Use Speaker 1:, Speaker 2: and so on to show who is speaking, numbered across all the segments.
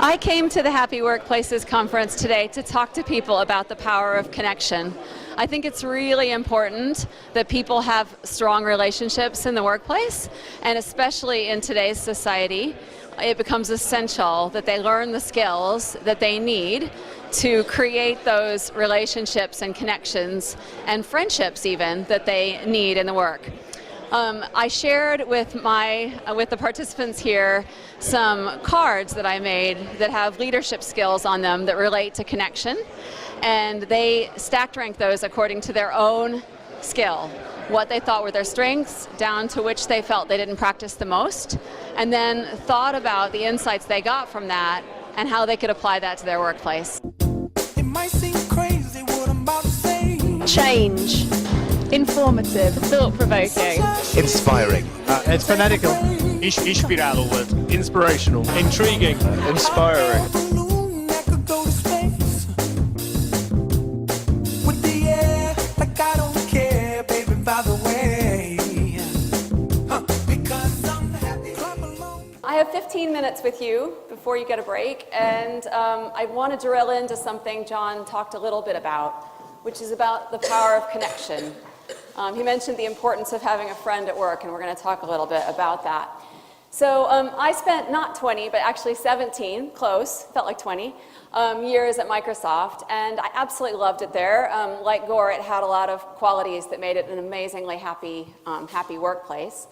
Speaker 1: I came to the Happy Workplaces Conference today to talk to people about the power of connection. I think it's really important that people have strong relationships in the workplace, and especially in today's society, it becomes essential that they learn the skills that they need to create those relationships and connections and friendships even that they need in the work. I shared with the participants here some cards that I made that have leadership skills on them that relate to connection, and they stacked rank those according to their own skill, what they thought were their strengths, down to which they felt they didn't practice the most, and then thought about the insights they got from that and how they could apply that to their workplace.
Speaker 2: It might seem crazy what I'm about to say.
Speaker 3: Change. Informative. Thought-provoking.
Speaker 4: Inspiring.
Speaker 5: It's fanatical. Inspirado word. Inspirational. Intriguing.
Speaker 4: Inspiring.
Speaker 2: Balloon that could go to space. With the air, like I don't care, baby, by the way. Because I'm happy. Clap along.
Speaker 1: I have 15 minutes with you before you get a break, and I want to drill into something John talked a little bit about, which is about the power of connection. He mentioned the importance of having a friend at work, and we're going to talk a little bit about that. So I spent not 20, but actually 17, close, felt like 20, years at Microsoft, and I absolutely loved it there. Like Gore, it had a lot of qualities that made it an amazingly happy workplace.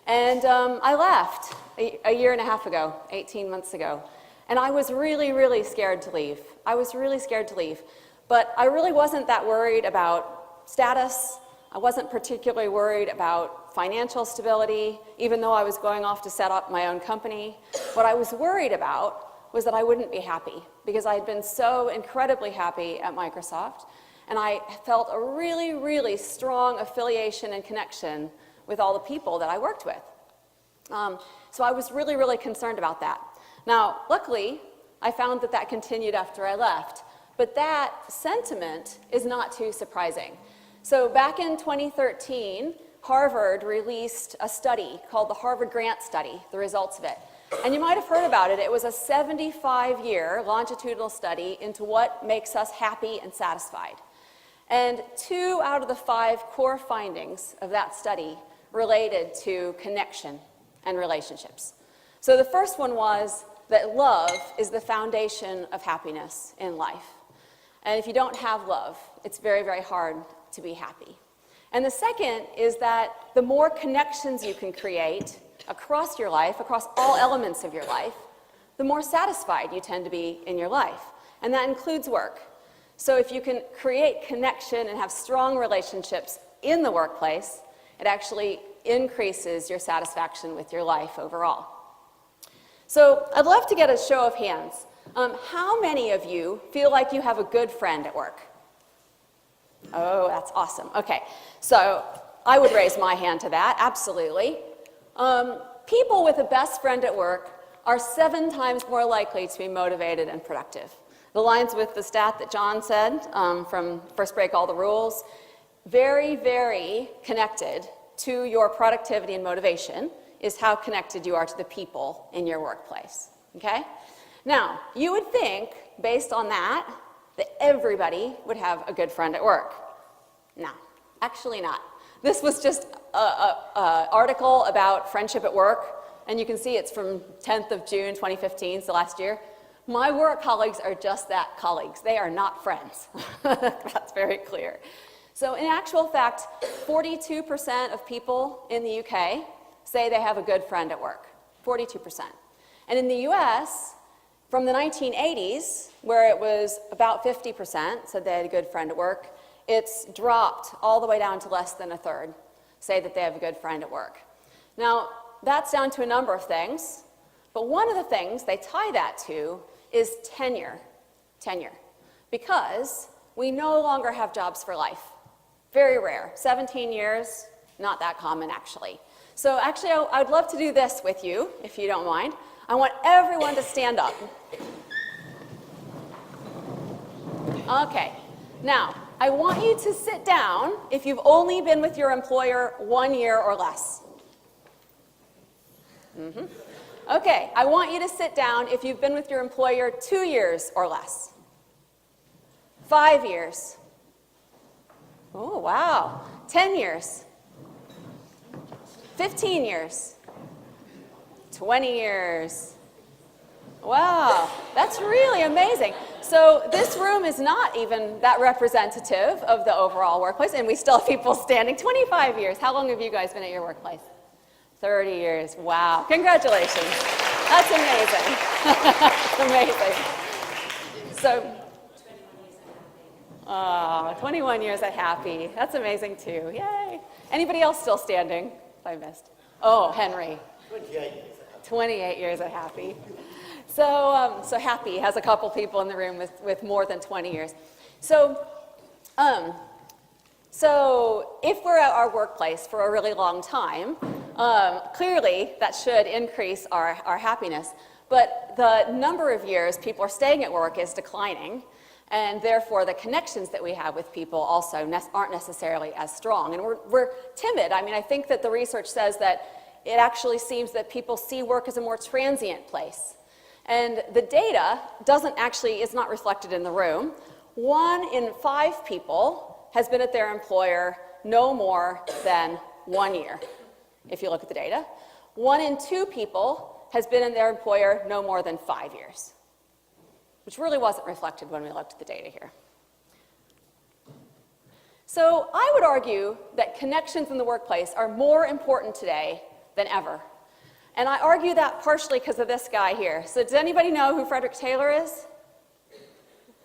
Speaker 1: And I left a year and a half ago, 18 months ago, and I was really, really scared to leave. I was really scared to leave, but I really wasn't that worried about status. I wasn't particularly worried about financial stability, even though I was going off to set up my own company. What I was worried about was that I wouldn't be happy, because I had been so incredibly happy at Microsoft, and I felt a really, really strong affiliation and connection with all the people that I worked with. So I was really, really concerned about that. Now, luckily, I found that that continued after I left, but that sentiment is not too surprising. So back in 2013, Harvard released a study called the Harvard Grant Study, the results of it. And you might have heard about it. It was a 75-year longitudinal study into what makes us happy and satisfied. And 2 out of the 5 core findings of that study related to connection and relationships. So the first one was that love is the foundation of happiness in life. And if you don't have love, it's very, very hard to be happy. And the second is that the more connections you can create across your life, across all elements of your life, the more satisfied you tend to be in your life. And that includes work. So if you can create connection and have strong relationships in the workplace, it actually increases your satisfaction with your life overall. So I'd love to get a show of hands. How many of you feel like you have a good friend at work? Oh, that's awesome. Okay, so I would raise my hand to that, absolutely. People with a best friend at work are 7 times more likely to be motivated and productive. The lines with the stat that John said from First Break All the Rules, very, very connected to your productivity and motivation is how connected you are to the people in your workplace, okay? Now, you would think, based on that everybody would have a good friend at work. No, actually not. This was just an article about friendship at work, and you can see it's from 10th of June, 2015, so last year. My work colleagues are just that, colleagues. They are not friends. That's very clear. So in actual fact, 42% of people in the UK say they have a good friend at work, 42%. And in the US, from the 1980s, where it was about 50% said they had a good friend at work, it's dropped all the way down to less than a third say that they have a good friend at work. Now, that's down to a number of things, but one of the things they tie that to is tenure. Because we no longer have jobs for life. Very rare. 17 years, not that common, actually. So actually, I would love to do this with you, if you don't mind. I want everyone to stand up. Okay. Now, I want you to sit down if you've only been with your employer 1 year or less. Okay, I want you to sit down if you've been with your employer 2 years or less. 5 years. Oh, wow. 10 years. 15 years. 20 years. Wow, that's really amazing. So this room is not even that representative of the overall workplace, and we still have people standing. 25 years. How long have you guys been at your workplace? 30 years. Wow. Congratulations. That's amazing. That's amazing. So, 21 years at Happy. That's amazing too. Yay. Anybody else still standing? If I missed. Oh, Henry. 28 years at Happy. So Happy has a couple people in the room with more than 20 years. So if we're at our workplace for a really long time, clearly that should increase our happiness. But the number of years people are staying at work is declining, and therefore the connections that we have with people also aren't necessarily as strong. And we're timid. I mean, I think that the research says that it actually seems that people see work as a more transient place. And the data is not reflected in the room. 1 in 5 people has been at their employer no more than 1 year, if you look at the data. 1 in 2 people has been in their employer no more than 5 years, which really wasn't reflected when we looked at the data here. So I would argue that connections in the workplace are more important today than ever. And I argue that partially because of this guy here. So does anybody know who Frederick Taylor is?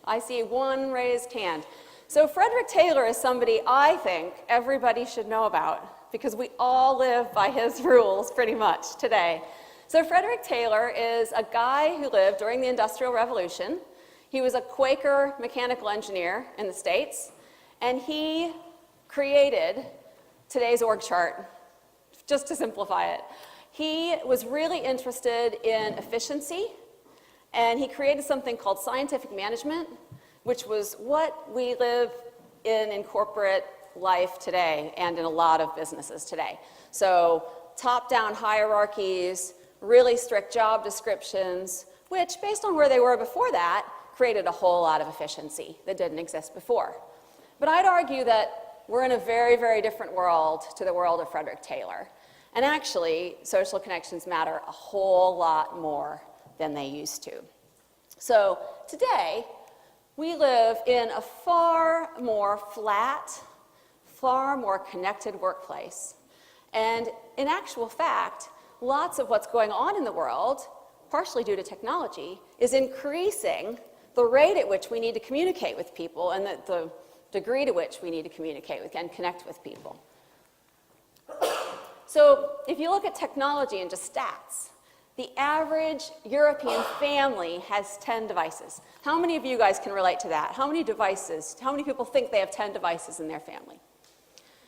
Speaker 1: I see 1 raised hand. So Frederick Taylor is somebody I think everybody should know about because we all live by his rules pretty much today. So Frederick Taylor is a guy who lived during the Industrial Revolution. He was a Quaker mechanical engineer in the States, and he created today's org chart, just to simplify it. He was really interested in efficiency, and he created something called scientific management, which was what we live in corporate life today and in a lot of businesses today. So top-down hierarchies, really strict job descriptions, which, based on where they were before that, created a whole lot of efficiency that didn't exist before. But I'd argue that we're in a very, very different world to the world of Frederick Taylor. And actually, social connections matter a whole lot more than they used to. So today, we live in a far more flat, far more connected workplace. And in actual fact, lots of what's going on in the world, partially due to technology, is increasing the rate at which we need to communicate with people and the degree to which we need to communicate with and connect with people. So if you look at technology and just stats, the average European family has 10 devices. How many of you guys can relate to that? How many devices, how many people think they have 10 devices in their family?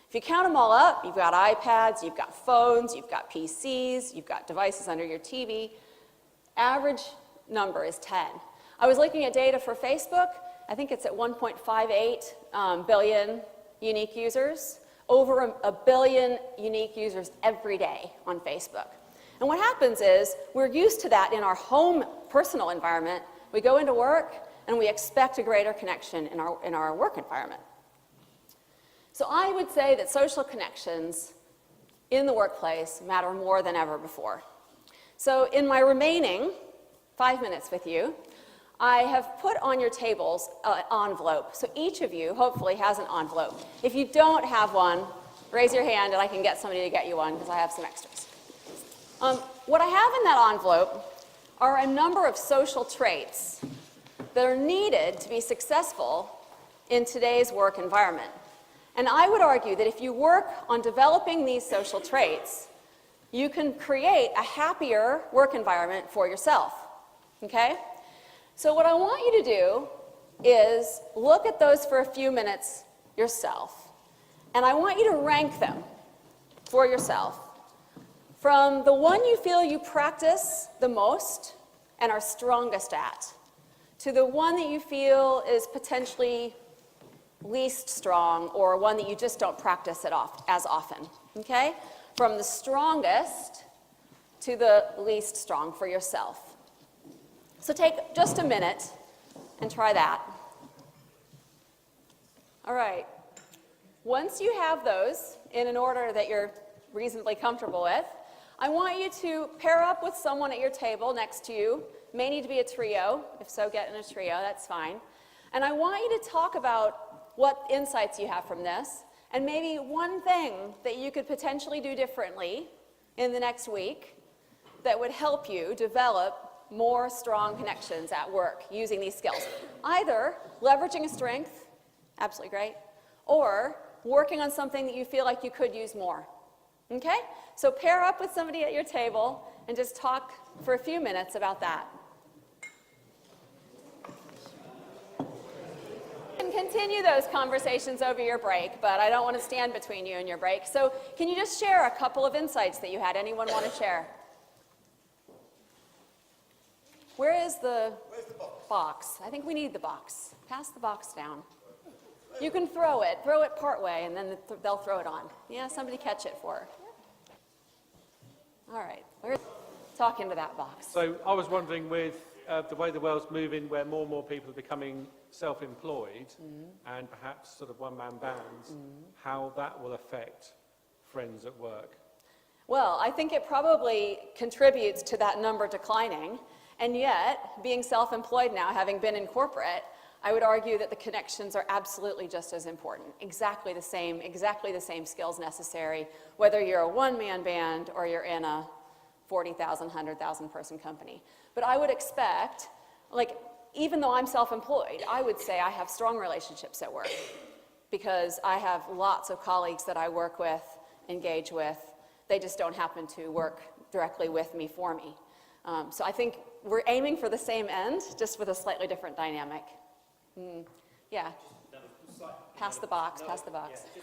Speaker 1: If you count them all up, you've got iPads, you've got phones, you've got PCs, you've got devices under your TV. Average number is 10. I was looking at data for Facebook. I think it's at 1.58 billion unique users. Over a billion unique users every day on Facebook. And what happens is we're used to that in our home personal environment. We go into work and we expect a greater connection in our work environment. So I would say that social connections in the workplace matter more than ever before. So in my remaining 5 minutes with you, I have put on your tables an envelope. So each of you hopefully has an envelope. If you don't have one, raise your hand and I can get somebody to get you one because I have some extras. What I have in that envelope are a number of social traits that are needed to be successful in today's work environment. And I would argue that if you work on developing these social traits, you can create a happier work environment for yourself. Okay? So what I want you to do is look at those for a few minutes yourself. And I want you to rank them for yourself from the one you feel you practice the most and are strongest at to the one that you feel is potentially least strong or one that you just don't practice as often. Okay? From the strongest to the least strong for yourself. So take just a minute and try that. All right. Once you have those in an order that you're reasonably comfortable with, I want you to pair up with someone at your table next to you. May need to be a trio. If so, get in a trio. That's fine. And I want you to talk about what insights you have from this, and maybe one thing that you could potentially do differently in the next week that would help you develop more strong connections at work using these skills. Either leveraging a strength, absolutely great, or working on something that you feel like you could use more. Okay? So pair up with somebody at your table and just talk for a few minutes about that. You can continue those conversations over your break, but I don't want to stand between you and your break. So can you just share a couple of insights that you had? Anyone want to share? Where's the box? I think we need the box. Pass the box down. You can throw it part way, and then they'll throw it on. Yeah, somebody catch it for her. All right, we're talking to that box.
Speaker 6: So I was wondering, with the way the world's moving, where more and more people are becoming self-employed and perhaps sort of one-man bands, how that will affect friends at work.
Speaker 1: Well, I think it probably contributes to that number declining, and yet, being self-employed now, having been in corporate, I would argue that the connections are absolutely just as important. Exactly the same skills necessary, whether you're a one-man band or you're in a 40,000, 100,000 person company. But I would expect, like, even though I'm self-employed, I would say I have strong relationships at work because I have lots of colleagues that I work with, engage with. They just don't happen to work directly with me, for me. So I think we're aiming for the same end, just with a slightly different dynamic. Yeah. Pass the box.
Speaker 7: Yeah, just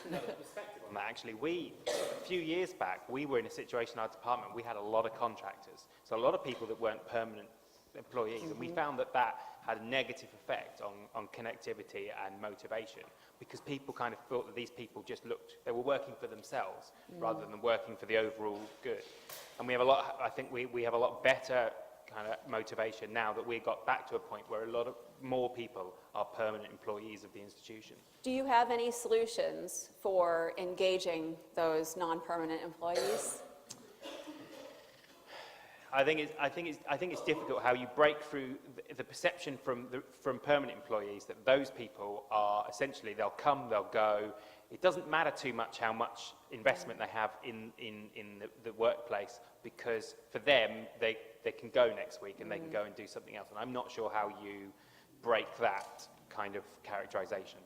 Speaker 7: another perspective on that. Actually, a few years back, we were in a situation in our department, we had a lot of contractors. So a lot of people that weren't permanent employees, and we found that that had a negative effect on connectivity and motivation, because people kind of thought that these people just they were working for themselves rather than working for the overall good. And we have I think we have a lot better kind of motivation now that we got back to a point where a lot of more people are permanent employees of the institution.
Speaker 1: Do you have any solutions for engaging those non-permanent employees?
Speaker 7: I think it's difficult how you break through the perception from permanent employees that those people are essentially, they'll come, they'll go. It doesn't matter too much how much investment they have in the workplace, because for them they can go next week and they can go and do something else. And I'm not sure how you break that kind of characterization.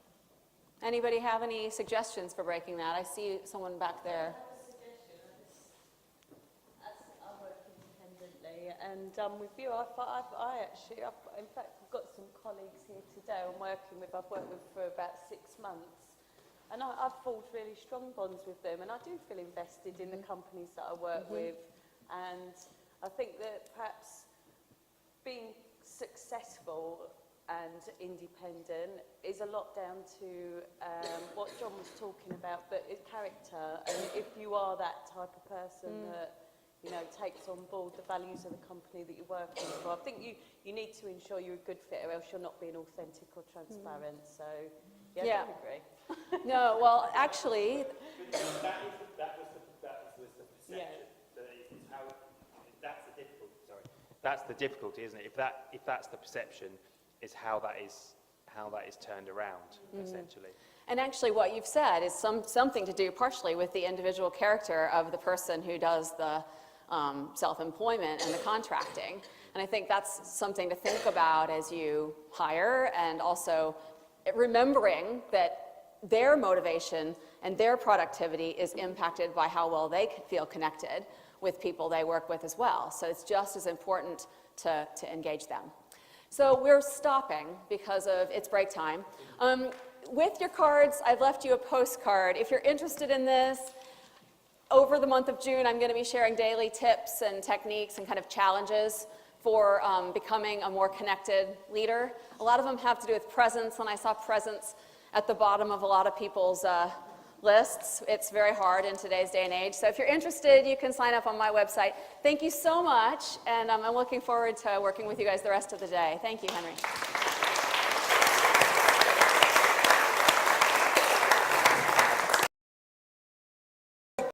Speaker 1: Anybody have any suggestions for breaking that? I see someone back there.
Speaker 8: And with you, in fact, I've got some colleagues here today I've worked with for about 6 months. And I've formed really strong bonds with them, and I do feel invested in the companies that I work with. And I think that perhaps being successful and independent is a lot down to what John was talking about, but it's character. And if you are that type of person that takes on board the values of the company that you're working for, I think you need to ensure you're a good fit, or else you're not being authentic or transparent. So, yeah. I don't agree.
Speaker 1: No, well, actually,
Speaker 7: That was the perception. Yeah. That's the difficulty, isn't it? If that's the perception, is how that is turned around, essentially.
Speaker 1: and actually what you've said is something to do partially with the individual character of the person who does the self-employment and the contracting. And I think that's something to think about as you hire, and also remembering that their motivation and their productivity is impacted by how well they feel connected with people they work with as well. So it's just as important to engage them. So we're stopping because of it's break time. With your cards, I've left you a postcard. If you're interested in this, over the month of June, I'm going to be sharing daily tips and techniques and kind of challenges for becoming a more connected leader. A lot of them have to do with presence, and I saw presence at the bottom of a lot of people's lists. It's very hard in today's day and age. So if you're interested, you can sign up on my website. Thank you so much, and I'm looking forward to working with you guys the rest of the day. Thank you, Henry.